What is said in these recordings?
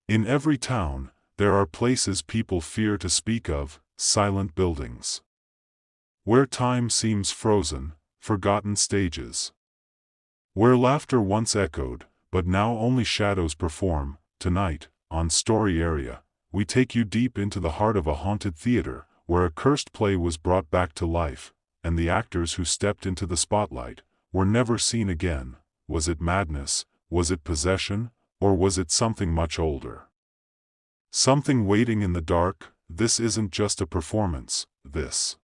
In every town, there are places people fear to speak of, silent buildings. Where time seems frozen, forgotten stages. Where laughter once echoed, but now only shadows perform. Tonight, on Story Area, we take you deep into the heart of a haunted theater, where a cursed play was brought back to life, and the actors who stepped into the spotlight were never seen again. Was it madness, was it possession, or was it something much older? Something waiting in the dark. This isn't just a performance, this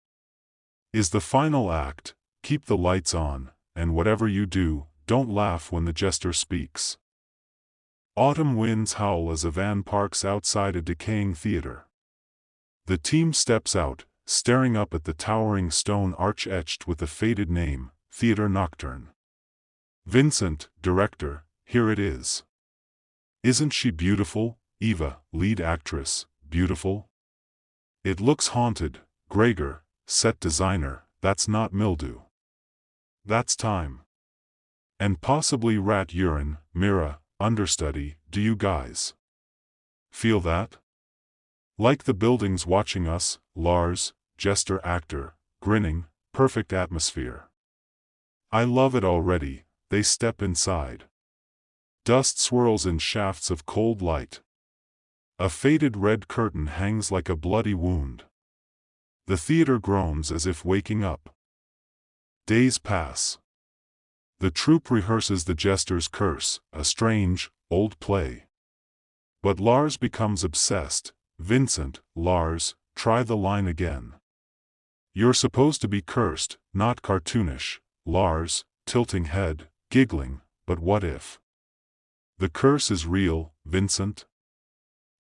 is the final act. Keep the lights on, and whatever you do, don't laugh when the jester speaks. Autumn winds howl as a van parks outside a decaying theater. The team steps out, staring up at the towering stone arch etched with a faded name, Théâtre Nocturne. Vincent, director, here it is. Isn't she beautiful? Eva, lead actress, beautiful? It looks haunted. Gregor, set designer, that's not mildew. That's time. And possibly rat urine. Mira, understudy, do you guys feel that? Like the buildings watching us. Lars, jester actor, grinning, perfect atmosphere. I love it already. They step inside. Dust swirls in shafts of cold light. A faded red curtain hangs like a bloody wound. The theater groans as if waking up. Days pass. The troupe rehearses the jester's curse, a strange, old play. But Lars becomes obsessed. Vincent, Lars, try the line again. You're supposed to be cursed, not cartoonish. Lars, tilting head, giggling, but what if the curse is real, Vincent?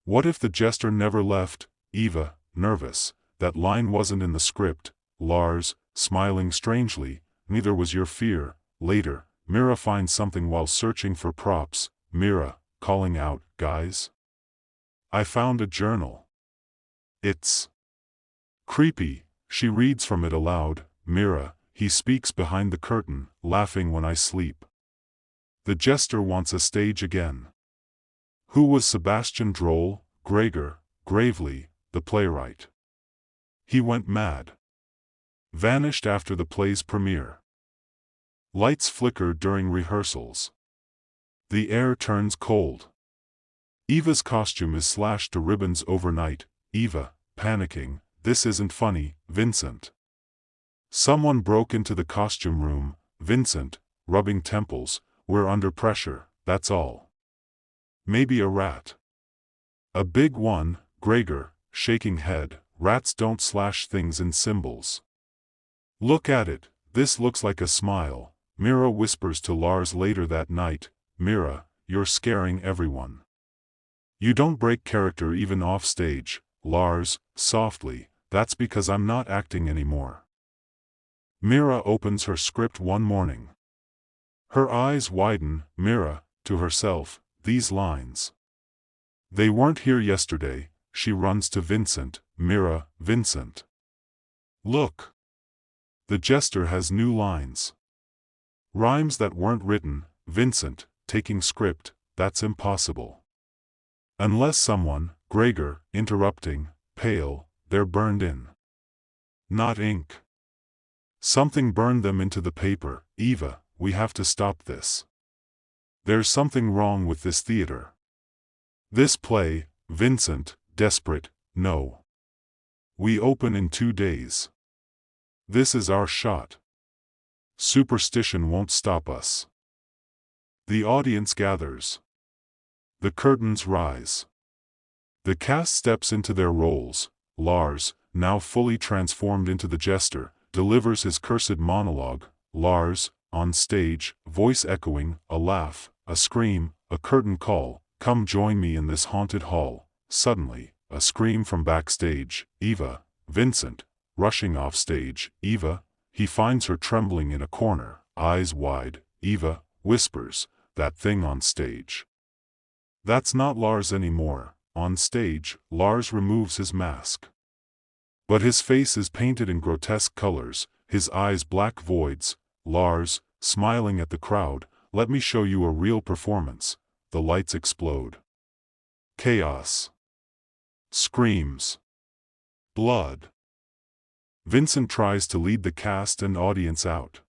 What if the jester never left? Eva, nervous, that line wasn't in the script. Lars, smiling strangely, neither was your fear. Later, Mira finds something while searching for props. Mira, calling out, guys? I found a journal. It's creepy. She reads from it aloud. Mira, he speaks behind the curtain, laughing when I sleep. The jester wants a stage again. Who was Sebastian Droll? Gregor, gravely, the playwright. He went mad. Vanished after the play's premiere. Lights flicker during rehearsals. The air turns cold. Eva's costume is slashed to ribbons overnight. Eva, panicking, this isn't funny, Vincent. Someone broke into the costume room. Vincent, rubbing temples, we're under pressure, that's all. Maybe a rat. A big one. Gregor, shaking head, rats don't slash things in symbols. Look at it, this looks like a smile. Mira whispers to Lars later that night, Mira, you're scaring everyone. You don't break character even off stage. Lars, softly, that's because I'm not acting anymore. Mira opens her script one morning. Her eyes widen. Mira, to herself, these lines. They weren't here yesterday. She runs to Vincent. Mira, Vincent. Look. The jester has new lines. Rhymes that weren't written. Vincent, taking script, that's impossible. Unless someone, Gregor, interrupting, pale, they're burned in. Not ink. Something burned them into the paper. Eva, we have to stop this. There's something wrong with this theater. This play. Vincent, desperate, no. We open in 2 days. This is our shot. Superstition won't stop us. The audience gathers. The curtains rise. The cast steps into their roles. Lars, now fully transformed into the jester, delivers his cursed monologue. Lars, on stage, voice echoing, a laugh, a scream, a curtain call, come join me in this haunted hall. Suddenly, a scream from backstage. Eva, Vincent, rushing off stage. Eva, he finds her trembling in a corner, eyes wide. Eva, whispers, that thing on stage. That's not Lars anymore. On stage, Lars removes his mask. But his face is painted in grotesque colors, his eyes black voids. Lars, smiling at the crowd, let me show you a real performance. The lights explode. Chaos. Screams. Blood. Vincent tries to lead the cast and audience out.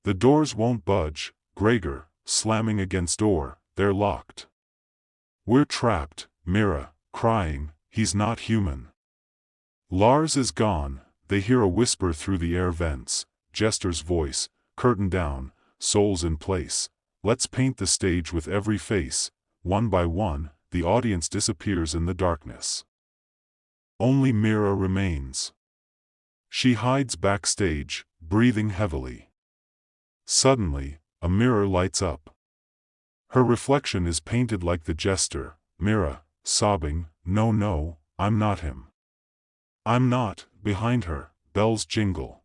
The doors won't budge, Gregor, slamming against door, they're locked. We're trapped, Mira, crying, he's not human. Lars is gone, they hear a whisper through the air vents, Jester's voice, curtain down, souls in place, let's paint the stage with every face. One by one, the audience disappears in the darkness. Only Mira remains. She hides backstage, breathing heavily. Suddenly, a mirror lights up. Her reflection is painted like the jester, Mira, sobbing, "No, no, I'm not him. I'm not." Behind her, bells jingle.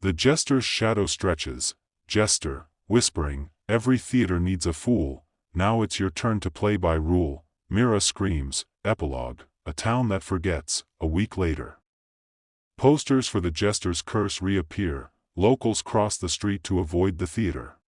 The jester's shadow stretches, Jester, whispering, "Every theater needs a fool, now it's your turn to play by rule." Mira screams, epilogue, a town that forgets, a week later. Posters for the jester's curse reappear, locals cross the street to avoid the theater.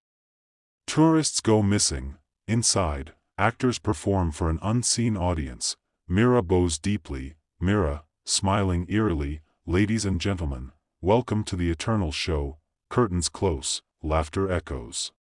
Tourists go missing, inside, actors perform for an unseen audience. Mira bows deeply, Mira, smiling eerily, "Ladies and gentlemen, welcome to the eternal show." Curtains close, laughter echoes.